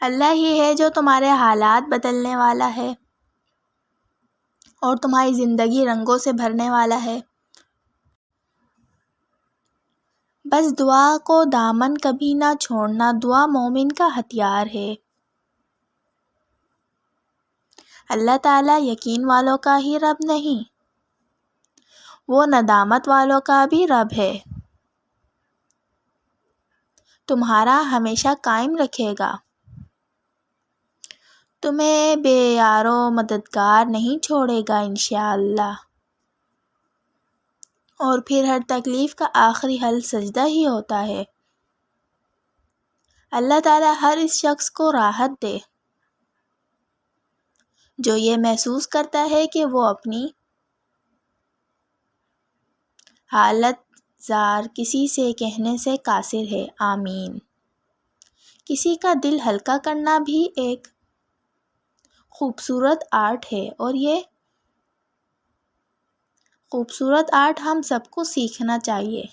اللہ ہی ہے جو تمہارے حالات بدلنے والا ہے اور تمہاری زندگی رنگوں سے بھرنے والا ہے۔ بس دعا کو دامن کبھی نہ چھوڑنا، دعا مومن کا ہتھیار ہے۔ اللہ تعالیٰ یقین والوں کا ہی رب نہیں، وہ ندامت والوں کا بھی رب ہے۔ تمہارا ہمیشہ قائم رکھے گا، تمہیں بے یار و مددگار نہیں چھوڑے گا انشاءاللہ۔ اور پھر ہر تکلیف کا آخری حل سجدہ ہی ہوتا ہے۔ اللہ تعالیٰ ہر اس شخص کو راحت دے جو یہ محسوس کرتا ہے کہ وہ اپنی حالت زار کسی سے کہنے سے قاصر ہے، آمین۔ کسی کا دل ہلکا کرنا بھی ایک خوبصورت آرٹ ہے، اور یہ خوبصورت آرٹ ہم سب کو سیکھنا چاہیے۔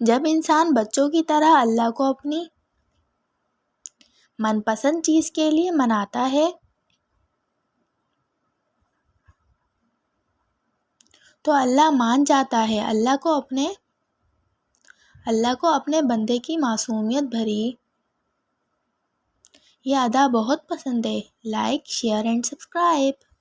جب انسان بچوں کی طرح اللہ کو اپنی من پسند چیز کے لیے مناتا ہے تو اللہ مان جاتا ہے۔ اللہ کو اپنے بندے کی معصومیت بھری یہ ادا بہت پسند ہے۔ Like, share and subscribe.